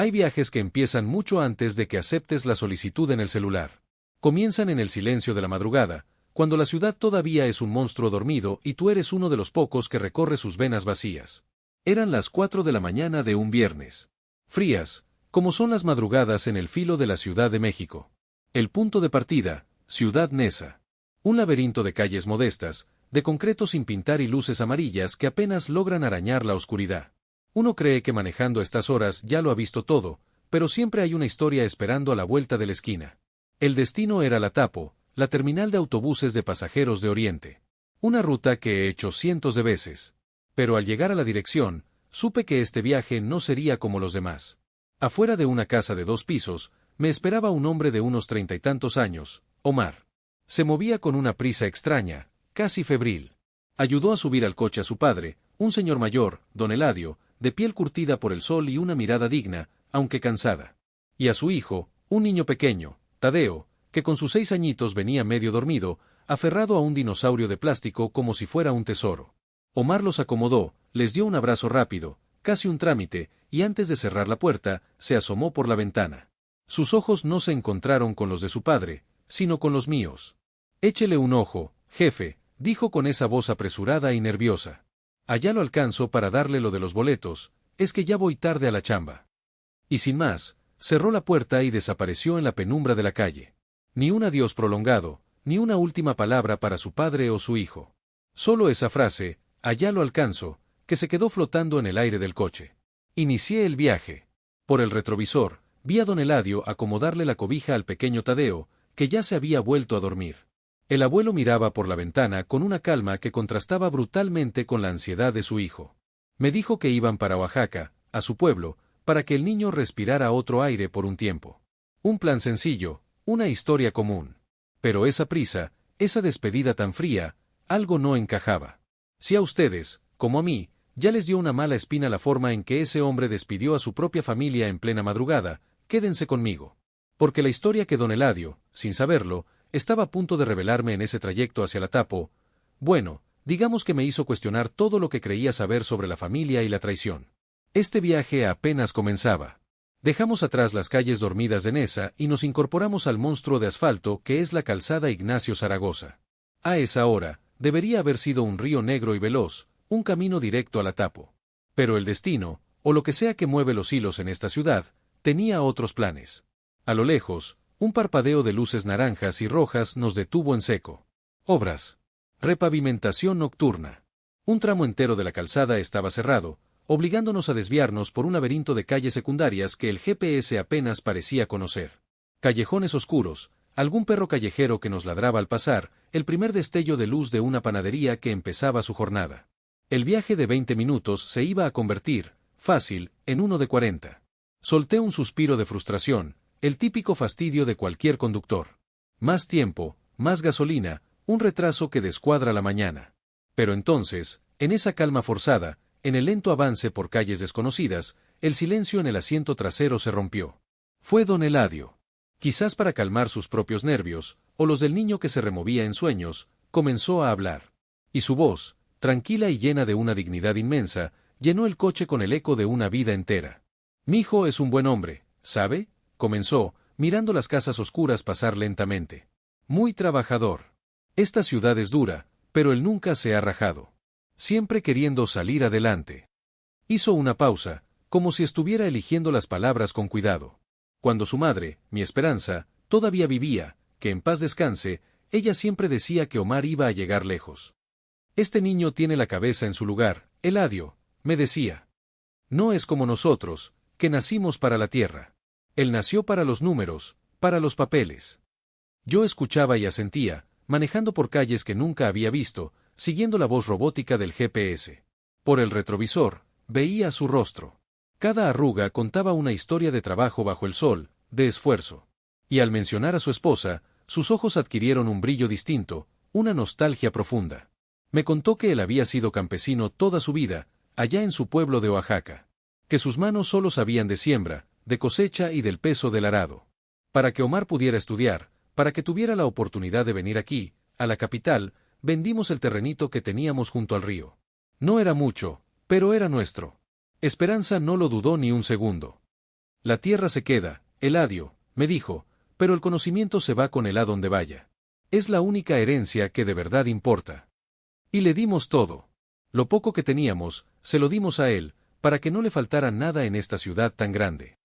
Hay viajes que empiezan mucho antes de que aceptes la solicitud en el celular. Comienzan en el silencio de la madrugada, cuando la ciudad todavía es un monstruo dormido y tú eres uno de los pocos que recorre sus venas vacías. Eran las 4 de la mañana de un viernes. Frías, como son las madrugadas en el filo de la Ciudad de México. El punto de partida, Ciudad Neza. Un laberinto de calles modestas, de concreto sin pintar y luces amarillas que apenas logran arañar la oscuridad. Uno cree que manejando a estas horas ya lo ha visto todo, pero siempre hay una historia esperando a la vuelta de la esquina. El destino era la Tapo, la terminal de autobuses de pasajeros de Oriente. Una ruta que he hecho cientos de veces. Pero al llegar a la dirección, supe que este viaje no sería como los demás. Afuera de una casa de 2 pisos, me esperaba un hombre de unos 30 y tantos años, Omar. Se movía con una prisa extraña, casi febril. Ayudó a subir al coche a su padre, un señor mayor, don Eladio, de piel curtida por el sol y una mirada digna, aunque cansada. Y a su hijo, un niño pequeño, Tadeo, que con sus 6 añitos venía medio dormido, aferrado a un dinosaurio de plástico como si fuera un tesoro. Omar los acomodó, les dio un abrazo rápido, casi un trámite, y antes de cerrar la puerta, se asomó por la ventana. Sus ojos no se encontraron con los de su padre, sino con los míos. Échele un ojo, jefe, dijo con esa voz apresurada y nerviosa. Allá lo alcanzo para darle lo de los boletos, es que ya voy tarde a la chamba. Y sin más, cerró la puerta y desapareció en la penumbra de la calle. Ni un adiós prolongado, ni una última palabra para su padre o su hijo. Solo esa frase, allá lo alcanzo, que se quedó flotando en el aire del coche. Inicié el viaje. Por el retrovisor, vi a don Eladio acomodarle la cobija al pequeño Tadeo, que ya se había vuelto a dormir. El abuelo miraba por la ventana con una calma que contrastaba brutalmente con la ansiedad de su hijo. Me dijo que iban para Oaxaca, a su pueblo, para que el niño respirara otro aire por un tiempo. Un plan sencillo, una historia común. Pero esa prisa, esa despedida tan fría, algo no encajaba. Si a ustedes, como a mí, ya les dio una mala espina la forma en que ese hombre despidió a su propia familia en plena madrugada, quédense conmigo. Porque la historia que don Eladio, sin saberlo, estaba a punto de revelarme en ese trayecto hacia la Tapo, bueno, digamos que me hizo cuestionar todo lo que creía saber sobre la familia y la traición. Este viaje apenas comenzaba. Dejamos atrás las calles dormidas de Neza y nos incorporamos al monstruo de asfalto que es la calzada Ignacio Zaragoza. A esa hora, debería haber sido un río negro y veloz, un camino directo a la Tapo. Pero el destino, o lo que sea que mueve los hilos en esta ciudad, tenía otros planes. A lo lejos, un parpadeo de luces naranjas y rojas nos detuvo en seco. Obras. Repavimentación nocturna. Un tramo entero de la calzada estaba cerrado, obligándonos a desviarnos por un laberinto de calles secundarias que el GPS apenas parecía conocer. Callejones oscuros, algún perro callejero que nos ladraba al pasar, el primer destello de luz de una panadería que empezaba su jornada. El viaje de 20 minutos se iba a convertir, fácil, en uno de 40. Solté un suspiro de frustración, el típico fastidio de cualquier conductor. Más tiempo, más gasolina, un retraso que descuadra la mañana. Pero entonces, en esa calma forzada, en el lento avance por calles desconocidas, el silencio en el asiento trasero se rompió. Fue don Eladio. Quizás para calmar sus propios nervios, o los del niño que se removía en sueños, comenzó a hablar. Y su voz, tranquila y llena de una dignidad inmensa, llenó el coche con el eco de una vida entera. Mi hijo es un buen hombre, ¿sabe? Comenzó, mirando las casas oscuras pasar lentamente. Muy trabajador. Esta ciudad es dura, pero él nunca se ha rajado. Siempre queriendo salir adelante. Hizo una pausa, como si estuviera eligiendo las palabras con cuidado. Cuando su madre, mi Esperanza, todavía vivía, que en paz descanse, ella siempre decía que Omar iba a llegar lejos. Este niño tiene la cabeza en su lugar, Eladio, me decía. No es como nosotros, que nacimos para la tierra. Él nació para los números, para los papeles. Yo escuchaba y asentía, manejando por calles que nunca había visto, siguiendo la voz robótica del GPS. Por el retrovisor, veía su rostro. Cada arruga contaba una historia de trabajo bajo el sol, de esfuerzo. Y al mencionar a su esposa, sus ojos adquirieron un brillo distinto, una nostalgia profunda. Me contó que él había sido campesino toda su vida, allá en su pueblo de Oaxaca. Que sus manos solo sabían de siembra, de cosecha y del peso del arado. Para que Omar pudiera estudiar, para que tuviera la oportunidad de venir aquí, a la capital, vendimos el terrenito que teníamos junto al río. No era mucho, pero era nuestro. Esperanza no lo dudó ni un segundo. La tierra se queda, Eladio, me dijo, pero el conocimiento se va con él a donde vaya. Es la única herencia que de verdad importa. Y le dimos todo. Lo poco que teníamos, se lo dimos a él, para que no le faltara nada en esta ciudad tan grande.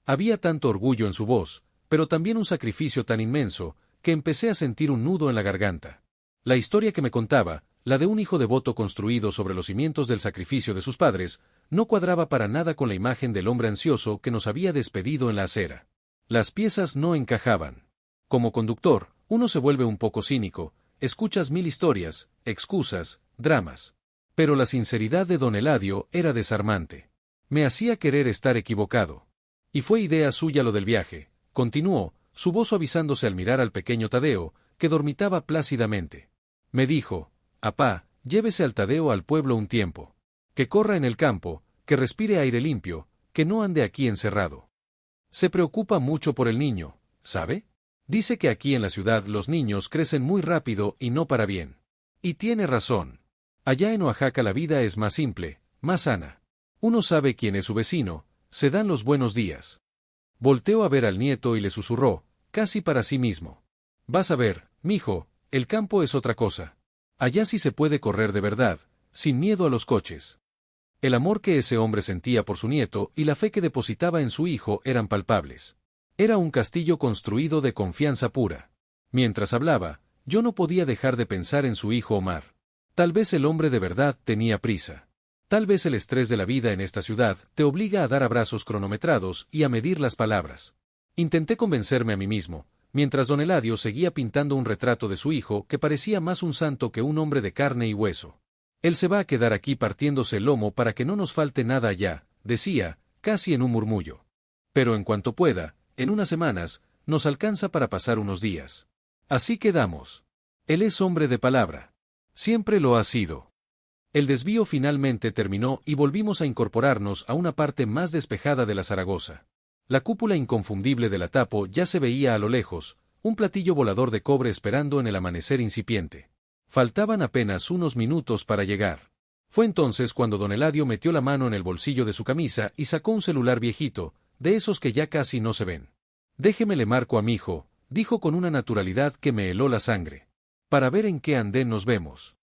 Había tanto orgullo en su voz, pero también un sacrificio tan inmenso, que empecé a sentir un nudo en la garganta. La historia que me contaba, la de un hijo devoto construido sobre los cimientos del sacrificio de sus padres, no cuadraba para nada con la imagen del hombre ansioso que nos había despedido en la acera. Las piezas no encajaban. Como conductor, uno se vuelve un poco cínico, escuchas mil historias, excusas, dramas. Pero la sinceridad de don Eladio era desarmante. Me hacía querer estar equivocado. Y fue idea suya lo del viaje, continuó, su voz suavizándose al mirar al pequeño Tadeo, que dormitaba plácidamente. Me dijo, apá, llévese al Tadeo al pueblo un tiempo. Que corra en el campo, que respire aire limpio, que no ande aquí encerrado. Se preocupa mucho por el niño, ¿sabe? Dice que aquí en la ciudad los niños crecen muy rápido y no para bien. Y tiene razón. Allá en Oaxaca la vida es más simple, más sana. Uno sabe quién es su vecino, se dan los buenos días. Volteó a ver al nieto y le susurró, casi para sí mismo. Vas a ver, mijo, el campo es otra cosa. Allá sí se puede correr de verdad, sin miedo a los coches. El amor que ese hombre sentía por su nieto y la fe que depositaba en su hijo eran palpables. Era un castillo construido de confianza pura. Mientras hablaba, yo no podía dejar de pensar en su hijo Omar. Tal vez el hombre de verdad tenía prisa. Tal vez el estrés de la vida en esta ciudad te obliga a dar abrazos cronometrados y a medir las palabras. Intenté convencerme a mí mismo, mientras don Eladio seguía pintando un retrato de su hijo que parecía más un santo que un hombre de carne y hueso. Él se va a quedar aquí partiéndose el lomo para que no nos falte nada allá, decía, casi en un murmullo. Pero en cuanto pueda, en unas semanas, nos alcanza para pasar unos días. Así quedamos. Él es hombre de palabra. Siempre lo ha sido. El desvío finalmente terminó y volvimos a incorporarnos a una parte más despejada de la Zaragoza. La cúpula inconfundible del Atapo ya se veía a lo lejos, un platillo volador de cobre esperando en el amanecer incipiente. Faltaban apenas unos minutos para llegar. Fue entonces cuando don Eladio metió la mano en el bolsillo de su camisa y sacó un celular viejito, de esos que ya casi no se ven. Déjeme le marco a mi hijo, dijo con una naturalidad que me heló la sangre. Para ver en qué andén nos vemos.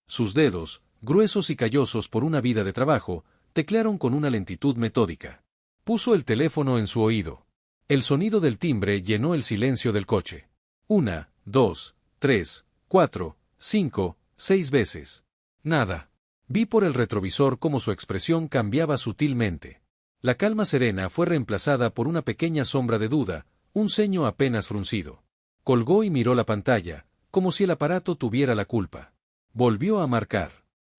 Sus dedos, gruesos y callosos por una vida de trabajo, teclearon con una lentitud metódica. Puso el teléfono en su oído. El sonido del timbre llenó el silencio del coche. 1, 2, 3, 4, 5, 6 veces. Nada. Vi por el retrovisor cómo su expresión cambiaba sutilmente. La calma serena fue reemplazada por una pequeña sombra de duda, un ceño apenas fruncido. Colgó y miró la pantalla, como si el aparato tuviera la culpa. Volvió a marcar.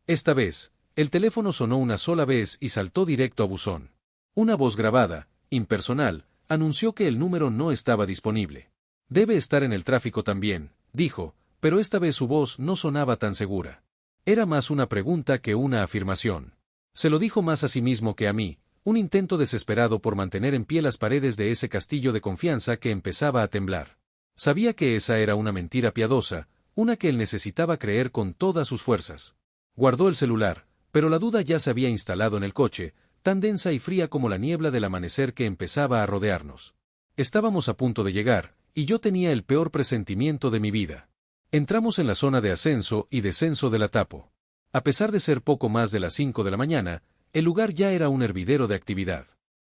Esta vez, el teléfono sonó una sola vez y saltó directo a buzón. Una voz grabada, impersonal, anunció que el número no estaba disponible. Debe estar en el tráfico también, dijo, pero esta vez su voz no sonaba tan segura. Era más una pregunta que una afirmación. Se lo dijo más a sí mismo que a mí, un intento desesperado por mantener en pie las paredes de ese castillo de confianza que empezaba a temblar. Sabía que esa era una mentira piadosa, una que él necesitaba creer con todas sus fuerzas. Guardó el celular, pero la duda ya se había instalado en el coche, tan densa y fría como la niebla del amanecer que empezaba a rodearnos. Estábamos a punto de llegar, y yo tenía el peor presentimiento de mi vida. Entramos en la zona de ascenso y descenso del Atapo. A pesar de ser poco más de las 5 de la mañana, el lugar ya era un hervidero de actividad.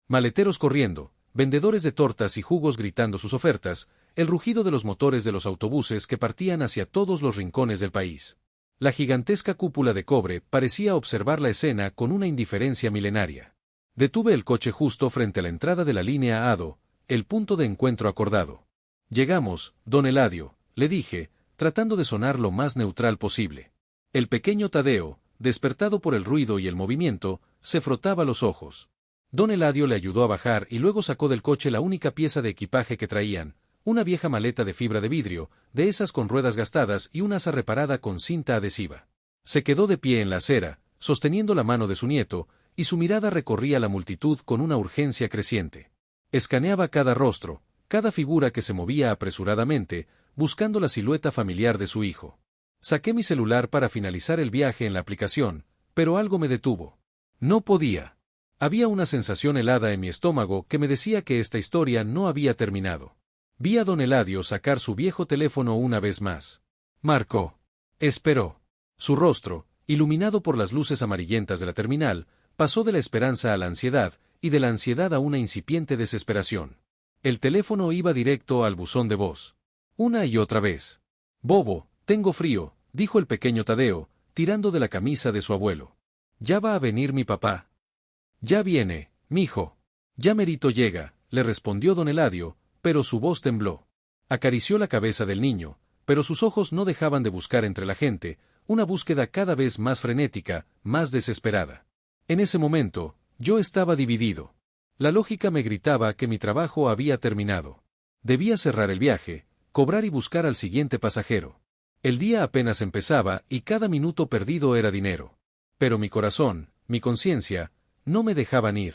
Maleteros corriendo, vendedores de tortas y jugos gritando sus ofertas, el rugido de los motores de los autobuses que partían hacia todos los rincones del país. La gigantesca cúpula de cobre parecía observar la escena con una indiferencia milenaria. Detuve el coche justo frente a la entrada de la línea ADO, el punto de encuentro acordado. Llegamos, don Eladio, le dije, tratando de sonar lo más neutral posible. El pequeño Tadeo, despertado por el ruido y el movimiento, se frotaba los ojos. Don Eladio le ayudó a bajar y luego sacó del coche la única pieza de equipaje que traían, una vieja maleta de fibra de vidrio, de esas con ruedas gastadas y una asa reparada con cinta adhesiva. Se quedó de pie en la acera, sosteniendo la mano de su nieto, y su mirada recorría la multitud con una urgencia creciente. Escaneaba cada rostro, cada figura que se movía apresuradamente, buscando la silueta familiar de su hijo. Saqué mi celular para finalizar el viaje en la aplicación, pero algo me detuvo. No podía. Había una sensación helada en mi estómago que me decía que esta historia no había terminado. Vi a don Eladio sacar su viejo teléfono una vez más. Marcó. Esperó. Su rostro, iluminado por las luces amarillentas de la terminal, pasó de la esperanza a la ansiedad, y de la ansiedad a una incipiente desesperación. El teléfono iba directo al buzón de voz. Una y otra vez. Bobo, tengo frío, dijo el pequeño Tadeo, tirando de la camisa de su abuelo. Ya va a venir mi papá. Ya viene, mijo. Ya merito llega, le respondió don Eladio, pero su voz tembló. Acarició la cabeza del niño, pero sus ojos no dejaban de buscar entre la gente, una búsqueda cada vez más frenética, más desesperada. En ese momento, yo estaba dividido. La lógica me gritaba que mi trabajo había terminado. Debía cerrar el viaje, cobrar y buscar al siguiente pasajero. El día apenas empezaba y cada minuto perdido era dinero. Pero mi corazón, mi conciencia, no me dejaban ir.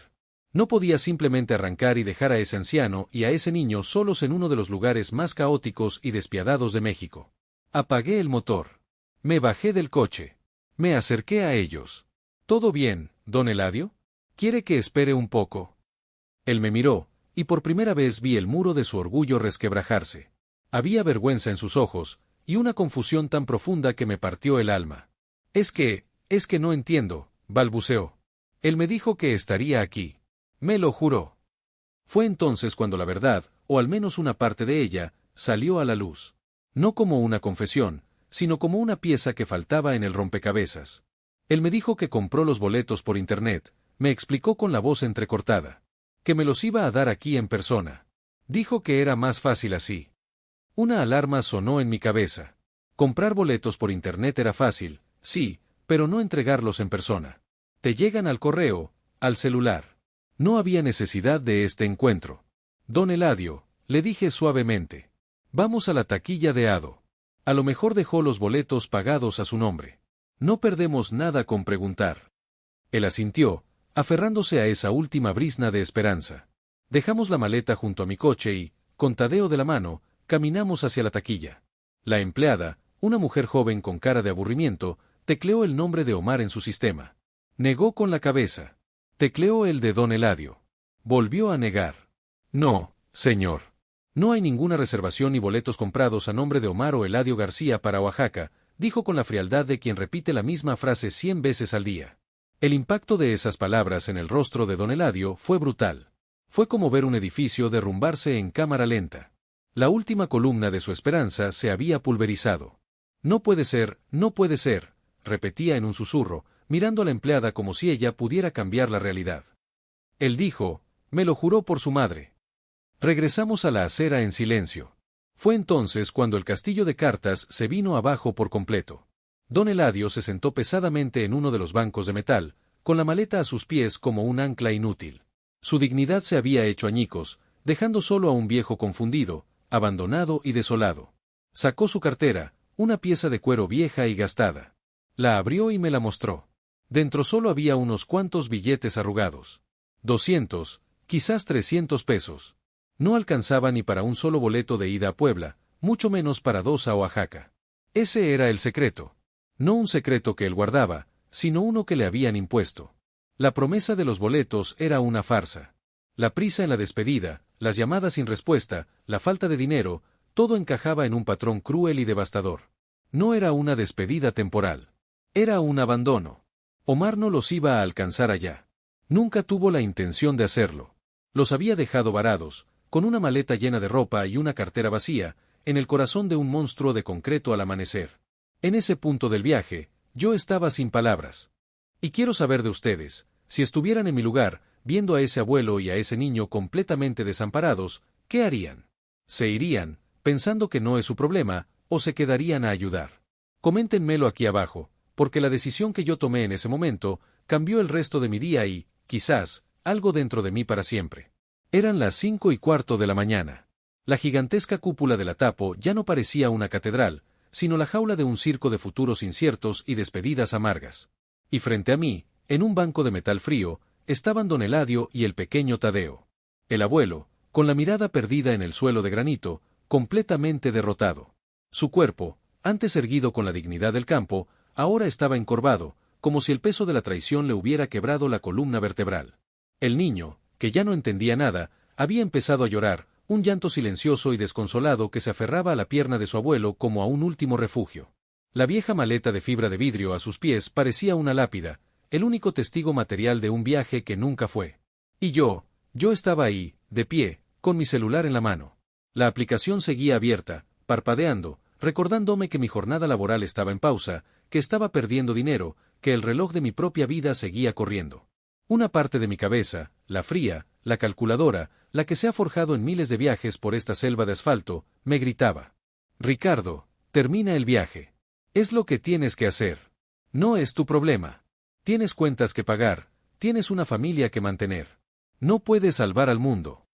No podía simplemente arrancar y dejar a ese anciano y a ese niño solos en uno de los lugares más caóticos y despiadados de México. Apagué el motor. Me bajé del coche. Me acerqué a ellos. ¿Todo bien, don Eladio? ¿Quiere que espere un poco? Él me miró, y por primera vez vi el muro de su orgullo resquebrajarse. Había vergüenza en sus ojos, y una confusión tan profunda que me partió el alma. Es que no entiendo, balbuceó. Él me dijo que estaría aquí. Me lo juró. Fue entonces cuando la verdad, o al menos una parte de ella, salió a la luz. No como una confesión, sino como una pieza que faltaba en el rompecabezas. Él me dijo que compró los boletos por internet, me explicó con la voz entrecortada. Que me los iba a dar aquí en persona. Dijo que era más fácil así. Una alarma sonó en mi cabeza. Comprar boletos por internet era fácil, sí, pero no entregarlos en persona. Te llegan al correo, al celular. No había necesidad de este encuentro. Don Eladio, le dije suavemente. Vamos a la taquilla de Ado. A lo mejor dejó los boletos pagados a su nombre. No perdemos nada con preguntar. Él asintió, aferrándose a esa última brizna de esperanza. Dejamos la maleta junto a mi coche y, con Tadeo de la mano, caminamos hacia la taquilla. La empleada, una mujer joven con cara de aburrimiento, tecleó el nombre de Omar en su sistema. Negó con la cabeza. Tecleó el de don Eladio. Volvió a negar. No, señor. No hay ninguna reservación ni boletos comprados a nombre de Omar o Eladio García para Oaxaca, dijo con la frialdad de quien repite la misma frase 100 veces al día. El impacto de esas palabras en el rostro de don Eladio fue brutal. Fue como ver un edificio derrumbarse en cámara lenta. La última columna de su esperanza se había pulverizado. No puede ser, repetía en un susurro, mirando a la empleada como si ella pudiera cambiar la realidad. Él dijo, me lo juró por su madre. Regresamos a la acera en silencio. Fue entonces cuando el castillo de cartas se vino abajo por completo. Don Eladio se sentó pesadamente en uno de los bancos de metal, con la maleta a sus pies como un ancla inútil. Su dignidad se había hecho añicos, dejando solo a un viejo confundido, abandonado y desolado. Sacó su cartera, una pieza de cuero vieja y gastada. La abrió y me la mostró. Dentro solo había unos cuantos billetes arrugados. 200, quizás 300 pesos. No alcanzaba ni para un solo boleto de ida a Puebla, mucho menos para 2 a Oaxaca. Ese era el secreto. No un secreto que él guardaba, sino uno que le habían impuesto. La promesa de los boletos era una farsa. La prisa en la despedida, las llamadas sin respuesta, la falta de dinero, todo encajaba en un patrón cruel y devastador. No era una despedida temporal. Era un abandono. Omar no los iba a alcanzar allá. Nunca tuvo la intención de hacerlo. Los había dejado varados, con una maleta llena de ropa y una cartera vacía, en el corazón de un monstruo de concreto al amanecer. En ese punto del viaje, yo estaba sin palabras. Y quiero saber de ustedes, si estuvieran en mi lugar, viendo a ese abuelo y a ese niño completamente desamparados, ¿qué harían? ¿Se irían, pensando que no es su problema, o se quedarían a ayudar? Coméntenmelo aquí abajo, porque la decisión que yo tomé en ese momento, cambió el resto de mi día y, quizás, algo dentro de mí para siempre. Eran las 5:15 de la mañana. La gigantesca cúpula del Atapo ya no parecía una catedral, sino la jaula de un circo de futuros inciertos y despedidas amargas. Y frente a mí, en un banco de metal frío, estaban don Eladio y el pequeño Tadeo. El abuelo, con la mirada perdida en el suelo de granito, completamente derrotado. Su cuerpo, antes erguido con la dignidad del campo, ahora estaba encorvado, como si el peso de la traición le hubiera quebrado la columna vertebral. El niño, que ya no entendía nada, había empezado a llorar, un llanto silencioso y desconsolado que se aferraba a la pierna de su abuelo como a un último refugio. La vieja maleta de fibra de vidrio a sus pies parecía una lápida, el único testigo material de un viaje que nunca fue. Y yo estaba ahí, de pie, con mi celular en la mano. La aplicación seguía abierta, parpadeando, recordándome que mi jornada laboral estaba en pausa, que estaba perdiendo dinero, que el reloj de mi propia vida seguía corriendo. Una parte de mi cabeza, la fría, la calculadora, la que se ha forjado en miles de viajes por esta selva de asfalto, me gritaba: Ricardo, termina el viaje. Es lo que tienes que hacer. No es tu problema. Tienes cuentas que pagar, tienes una familia que mantener. No puedes salvar al mundo.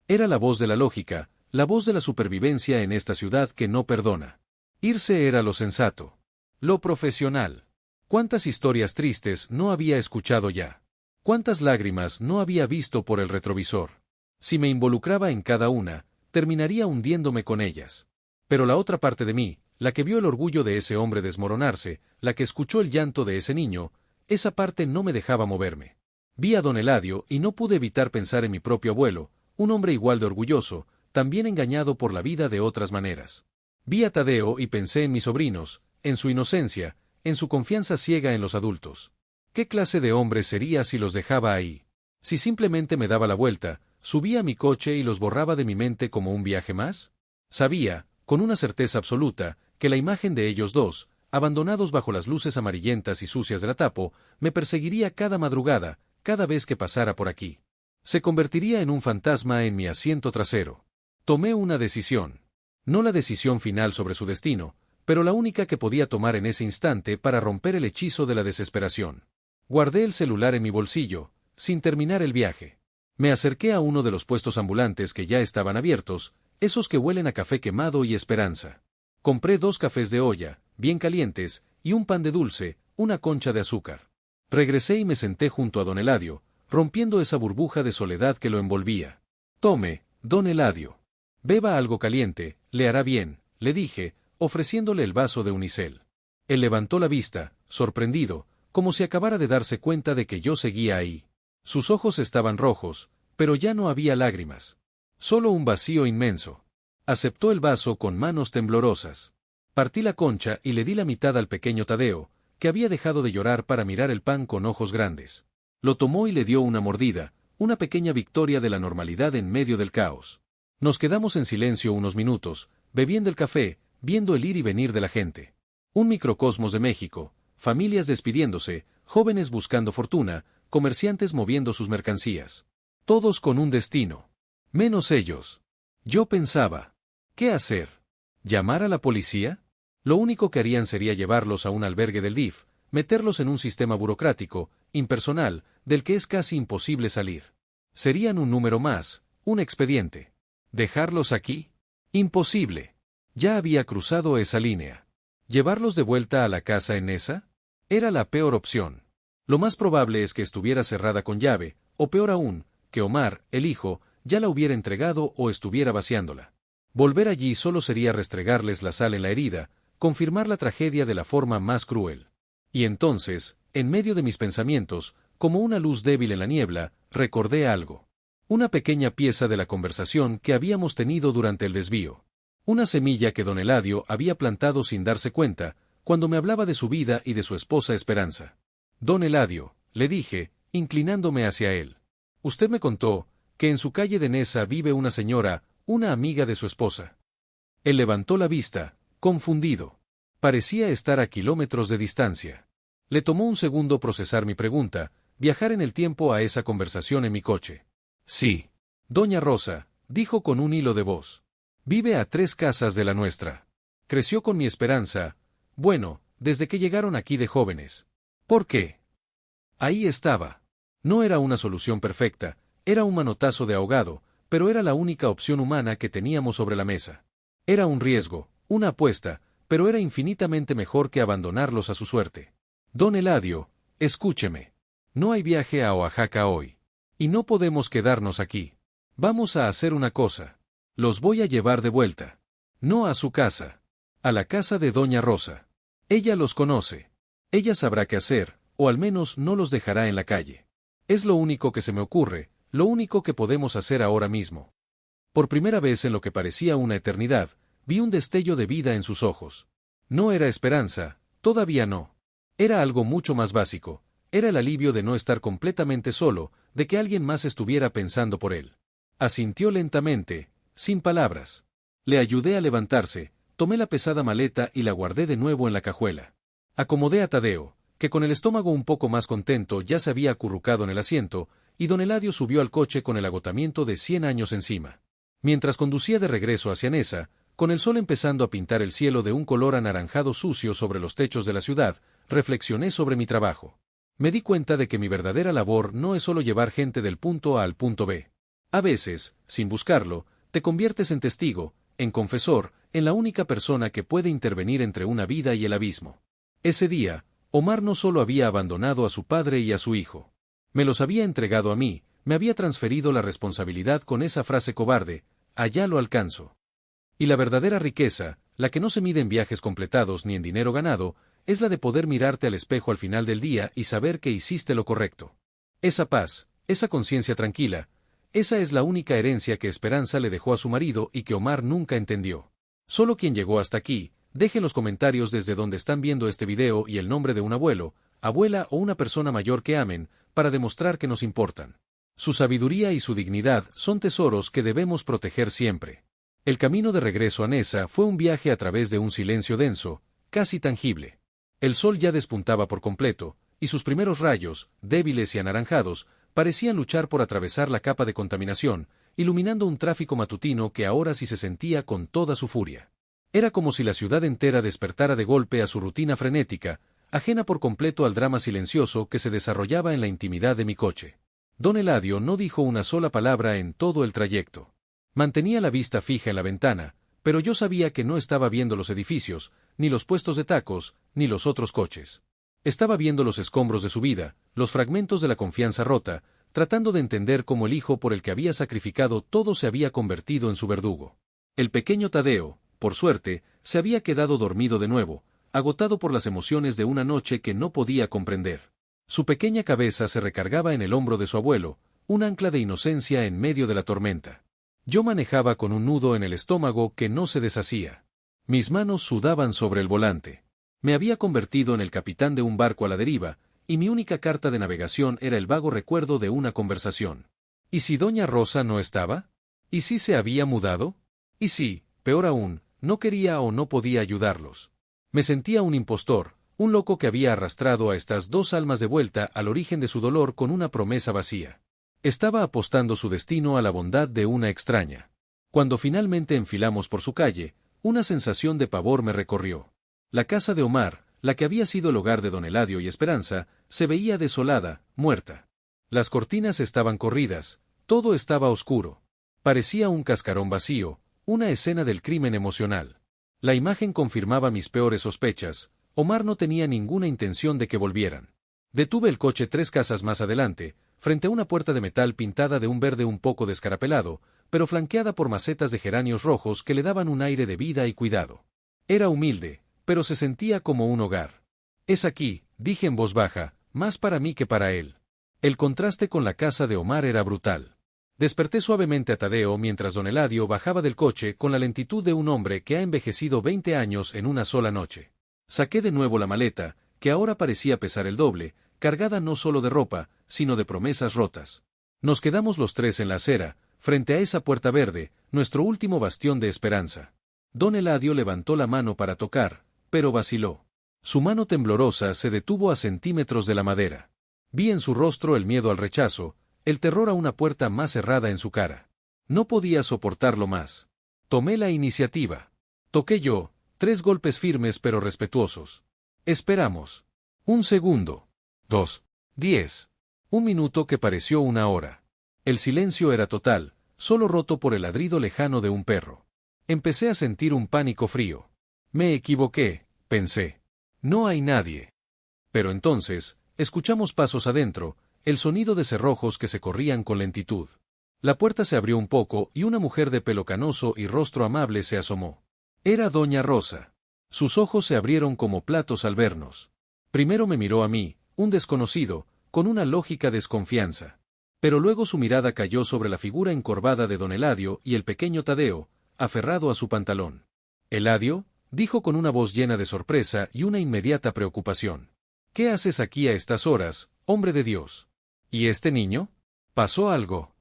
Era la voz de la lógica, la voz de la supervivencia en esta ciudad que no perdona. Irse era lo sensato. Lo profesional. ¿Cuántas historias tristes no había escuchado ya? ¿Cuántas lágrimas no había visto por el retrovisor? Si me involucraba en cada una, terminaría hundiéndome con ellas. Pero la otra parte de mí, la que vio el orgullo de ese hombre desmoronarse, la que escuchó el llanto de ese niño, esa parte no me dejaba moverme. Vi a don Eladio y no pude evitar pensar en mi propio abuelo, un hombre igual de orgulloso, también engañado por la vida de otras maneras. Vi a Tadeo y pensé en mis sobrinos, en su inocencia, en su confianza ciega en los adultos. ¿Qué clase de hombre sería si los dejaba ahí? Si simplemente me daba la vuelta, subía a mi coche y los borraba de mi mente como un viaje más. Sabía, con una certeza absoluta, que la imagen de ellos dos, abandonados bajo las luces amarillentas y sucias de la Tapo, me perseguiría cada madrugada, cada vez que pasara por aquí. Se convertiría en un fantasma en mi asiento trasero. Tomé una decisión. No la decisión final sobre su destino, pero la única que podía tomar en ese instante para romper el hechizo de la desesperación. Guardé el celular en mi bolsillo, sin terminar el viaje. Me acerqué a uno de los puestos ambulantes que ya estaban abiertos, esos que huelen a café quemado y esperanza. Compré 2 cafés de olla, bien calientes, y un pan de dulce, una concha de azúcar. Regresé y me senté junto a don Eladio, rompiendo esa burbuja de soledad que lo envolvía. Tome, don Eladio. Beba algo caliente, le hará bien, le dije, ofreciéndole el vaso de unicel. Él levantó la vista, sorprendido, como si acabara de darse cuenta de que yo seguía ahí. Sus ojos estaban rojos, pero ya no había lágrimas. Solo un vacío inmenso. Aceptó el vaso con manos temblorosas. Partí la concha y le di la mitad al pequeño Tadeo, que había dejado de llorar para mirar el pan con ojos grandes. Lo tomó y le dio una mordida, una pequeña victoria de la normalidad en medio del caos. Nos quedamos en silencio unos minutos, bebiendo el café, viendo el ir y venir de la gente. Un microcosmos de México, familias despidiéndose, jóvenes buscando fortuna, comerciantes moviendo sus mercancías. Todos con un destino. Menos ellos. Yo pensaba, ¿qué hacer? ¿Llamar a la policía? Lo único que harían sería llevarlos a un albergue del DIF, meterlos en un sistema burocrático, impersonal, del que es casi imposible salir. Serían un número más, un expediente. ¿Dejarlos aquí? Imposible. Ya había cruzado esa línea. ¿Llevarlos de vuelta a la casa en esa? Era la peor opción. Lo más probable es que estuviera cerrada con llave, o peor aún, que Omar, el hijo, ya la hubiera entregado o estuviera vaciándola. Volver allí solo sería restregarles la sal en la herida, confirmar la tragedia de la forma más cruel. Y entonces, en medio de mis pensamientos, como una luz débil en la niebla, recordé algo. Una pequeña pieza de la conversación que habíamos tenido durante el desvío. Una semilla que don Eladio había plantado sin darse cuenta, cuando me hablaba de su vida y de su esposa Esperanza. Don Eladio, le dije, inclinándome hacia él. Usted me contó que en su calle de Nesa vive una señora, una amiga de su esposa. Él levantó la vista, confundido. Parecía estar a kilómetros de distancia. Le tomó un segundo procesar mi pregunta, viajar en el tiempo a esa conversación en mi coche. Sí. Doña Rosa, dijo con un hilo de voz. Vive a 3 casas de la nuestra. Creció con mi Esperanza, bueno, desde que llegaron aquí de jóvenes. ¿Por qué? Ahí estaba. No era una solución perfecta, era un manotazo de ahogado, pero era la única opción humana que teníamos sobre la mesa. Era un riesgo, una apuesta, pero era infinitamente mejor que abandonarlos a su suerte. Don Eladio, escúcheme. No hay viaje a Oaxaca hoy. Y no podemos quedarnos aquí. Vamos a hacer una cosa. Los voy a llevar de vuelta. No a su casa. A la casa de Doña Rosa. Ella los conoce. Ella sabrá qué hacer, o al menos no los dejará en la calle. Es lo único que se me ocurre, lo único que podemos hacer ahora mismo. Por primera vez en lo que parecía una eternidad, vi un destello de vida en sus ojos. No era esperanza, todavía no. Era algo mucho más básico, era el alivio de no estar completamente solo, de que alguien más estuviera pensando por él. Asintió lentamente, sin palabras. Le ayudé a levantarse, tomé la pesada maleta y la guardé de nuevo en la cajuela. Acomodé a Tadeo, que con el estómago un poco más contento ya se había acurrucado en el asiento, y don Eladio subió al coche con el agotamiento de 100 años encima. Mientras conducía de regreso hacia Neza, con el sol empezando a pintar el cielo de un color anaranjado sucio sobre los techos de la ciudad, reflexioné sobre mi trabajo. Me di cuenta de que mi verdadera labor no es solo llevar gente del punto A al punto B. A veces, sin buscarlo, te conviertes en testigo, en confesor, en la única persona que puede intervenir entre una vida y el abismo. Ese día, Omar no solo había abandonado a su padre y a su hijo. Me los había entregado a mí, me había transferido la responsabilidad con esa frase cobarde, allá lo alcanzo. Y la verdadera riqueza, la que no se mide en viajes completados ni en dinero ganado, es la de poder mirarte al espejo al final del día y saber que hiciste lo correcto. Esa paz, esa conciencia tranquila, esa es la única herencia que Esperanza le dejó a su marido y que Omar nunca entendió. Solo quien llegó hasta aquí, deje en los comentarios desde donde están viendo este video y el nombre de un abuelo, abuela o una persona mayor que amen, para demostrar que nos importan. Su sabiduría y su dignidad son tesoros que debemos proteger siempre. El camino de regreso a Neza fue un viaje a través de un silencio denso, casi tangible. El sol ya despuntaba por completo, y sus primeros rayos, débiles y anaranjados, parecían luchar por atravesar la capa de contaminación, iluminando un tráfico matutino que ahora sí se sentía con toda su furia. Era como si la ciudad entera despertara de golpe a su rutina frenética, ajena por completo al drama silencioso que se desarrollaba en la intimidad de mi coche. Don Eladio no dijo una sola palabra en todo el trayecto. Mantenía la vista fija en la ventana, pero yo sabía que no estaba viendo los edificios, ni los puestos de tacos, ni los otros coches. Estaba viendo los escombros de su vida, los fragmentos de la confianza rota, tratando de entender cómo el hijo por el que había sacrificado todo se había convertido en su verdugo. El pequeño Tadeo, por suerte, se había quedado dormido de nuevo, agotado por las emociones de una noche que no podía comprender. Su pequeña cabeza se recargaba en el hombro de su abuelo, un ancla de inocencia en medio de la tormenta. Yo manejaba con un nudo en el estómago que no se deshacía. Mis manos sudaban sobre el volante. Me había convertido en el capitán de un barco a la deriva, y mi única carta de navegación era el vago recuerdo de una conversación. ¿Y si doña Rosa no estaba? ¿Y si se había mudado? ¿Y si, peor aún, no quería o no podía ayudarlos? Me sentía un impostor, un loco que había arrastrado a estas dos almas de vuelta al origen de su dolor con una promesa vacía. Estaba apostando su destino a la bondad de una extraña. Cuando finalmente enfilamos por su calle, una sensación de pavor me recorrió. La casa de Omar, la que había sido el hogar de don Eladio y Esperanza, se veía desolada, muerta. Las cortinas estaban corridas, todo estaba oscuro. Parecía un cascarón vacío, una escena del crimen emocional. La imagen confirmaba mis peores sospechas. Omar no tenía ninguna intención de que volvieran. Detuve el coche 3 casas más adelante, frente a una puerta de metal pintada de un verde un poco descarapelado, pero flanqueada por macetas de geranios rojos que le daban un aire de vida y cuidado. Era humilde, pero se sentía como un hogar. Es aquí, dije en voz baja, más para mí que para él. El contraste con la casa de Omar era brutal. Desperté suavemente a Tadeo mientras don Eladio bajaba del coche con la lentitud de un hombre que ha envejecido 20 años en una sola noche. Saqué de nuevo la maleta, que ahora parecía pesar el doble, cargada no solo de ropa, sino de promesas rotas. Nos quedamos los tres en la acera, frente a esa puerta verde, nuestro último bastión de esperanza. Don Eladio levantó la mano para tocar, pero vaciló. Su mano temblorosa se detuvo a centímetros de la madera. Vi en su rostro el miedo al rechazo, el terror a una puerta más cerrada en su cara. No podía soportarlo más. Tomé la iniciativa. Toqué yo, 3 golpes firmes pero respetuosos. Esperamos. 1 segundo. 2. 10. 1 minuto que pareció 1 hora. El silencio era total, solo roto por el ladrido lejano de un perro. Empecé a sentir un pánico frío. Me equivoqué, pensé. No hay nadie. Pero entonces, escuchamos pasos adentro, el sonido de cerrojos que se corrían con lentitud. La puerta se abrió un poco y una mujer de pelo canoso y rostro amable se asomó. Era doña Rosa. Sus ojos se abrieron como platos al vernos. Primero me miró a mí, un desconocido, con una lógica desconfianza. Pero luego su mirada cayó sobre la figura encorvada de don Eladio y el pequeño Tadeo, aferrado a su pantalón. —¿Eladio? —dijo con una voz llena de sorpresa y una inmediata preocupación. —¿Qué haces aquí a estas horas, hombre de Dios? ¿Y este niño? ¿Pasó algo?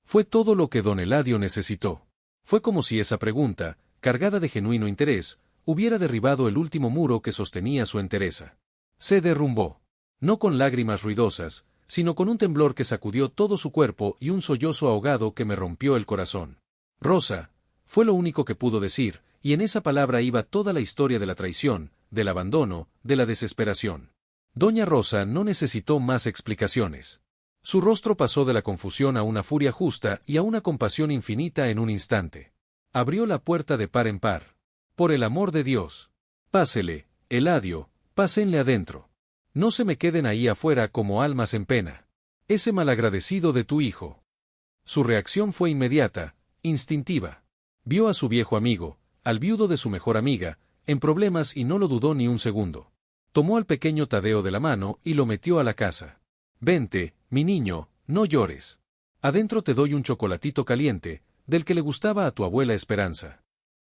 Fue todo lo que don Eladio necesitó. Fue como si esa pregunta, cargada de genuino interés, hubiera derribado el último muro que sostenía su entereza. Se derrumbó. No con lágrimas ruidosas, sino con un temblor que sacudió todo su cuerpo y un sollozo ahogado que me rompió el corazón. Rosa, fue lo único que pudo decir, y en esa palabra iba toda la historia de la traición, del abandono, de la desesperación. Doña Rosa no necesitó más explicaciones. Su rostro pasó de la confusión a una furia justa y a una compasión infinita en un instante. Abrió la puerta de par en par. —Por el amor de Dios. Pásele, Eladio, pásenle adentro. No se me queden ahí afuera como almas en pena. Ese malagradecido de tu hijo. Su reacción fue inmediata, instintiva. Vio a su viejo amigo, al viudo de su mejor amiga, en problemas y no lo dudó ni un segundo. Tomó al pequeño Tadeo de la mano y lo metió a la casa. —Vente, mi niño, no llores. Adentro te doy un chocolatito caliente, del que le gustaba a tu abuela Esperanza.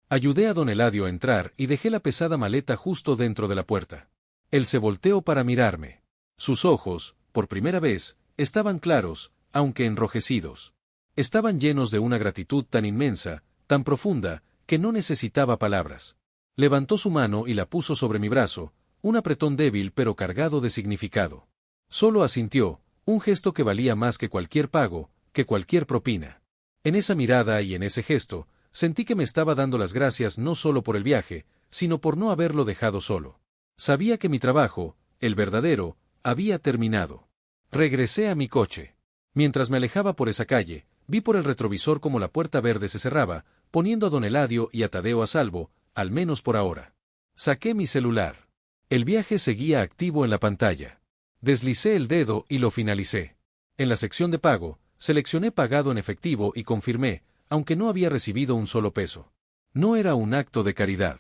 Ayudé a don Eladio a entrar y dejé la pesada maleta justo dentro de la puerta. Él se volteó para mirarme. Sus ojos, por primera vez, estaban claros, aunque enrojecidos. Estaban llenos de una gratitud tan inmensa, tan profunda, que no necesitaba palabras. Levantó su mano y la puso sobre mi brazo, un apretón débil pero cargado de significado. Solo asintió, un gesto que valía más que cualquier pago, que cualquier propina. En esa mirada y en ese gesto, sentí que me estaba dando las gracias no solo por el viaje, sino por no haberlo dejado solo. Sabía que mi trabajo, el verdadero, había terminado. Regresé a mi coche. Mientras me alejaba por esa calle, vi por el retrovisor cómo la puerta verde se cerraba, poniendo a don Eladio y a Tadeo a salvo, al menos por ahora. Saqué mi celular. El viaje seguía activo en la pantalla. Deslicé el dedo y lo finalicé. En la sección de pago, seleccioné pagado en efectivo y confirmé, aunque no había recibido un solo peso. No era un acto de caridad.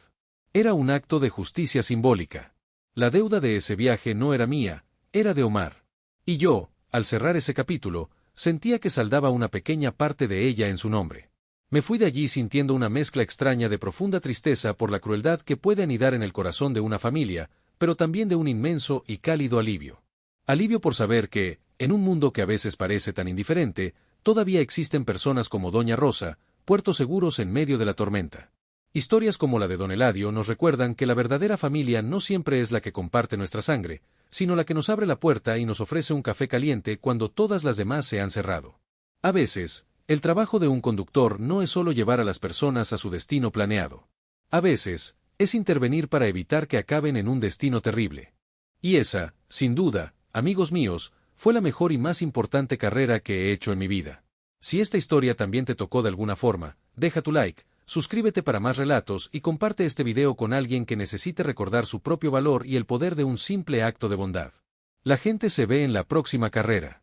Era un acto de justicia simbólica. La deuda de ese viaje no era mía, era de Omar. Y yo, al cerrar ese capítulo, sentía que saldaba una pequeña parte de ella en su nombre. Me fui de allí sintiendo una mezcla extraña de profunda tristeza por la crueldad que puede anidar en el corazón de una familia, pero también de un inmenso y cálido alivio. Alivio por saber que, en un mundo que a veces parece tan indiferente, todavía existen personas como Doña Rosa, puertos seguros en medio de la tormenta. Historias como la de don Eladio nos recuerdan que la verdadera familia no siempre es la que comparte nuestra sangre, sino la que nos abre la puerta y nos ofrece un café caliente cuando todas las demás se han cerrado. A veces, el trabajo de un conductor no es solo llevar a las personas a su destino planeado. A veces, es intervenir para evitar que acaben en un destino terrible. Y esa, sin duda, amigos míos, fue la mejor y más importante carrera que he hecho en mi vida. Si esta historia también te tocó de alguna forma, deja tu like, suscríbete para más relatos y comparte este video con alguien que necesite recordar su propio valor y el poder de un simple acto de bondad. La gente se ve en la próxima carrera.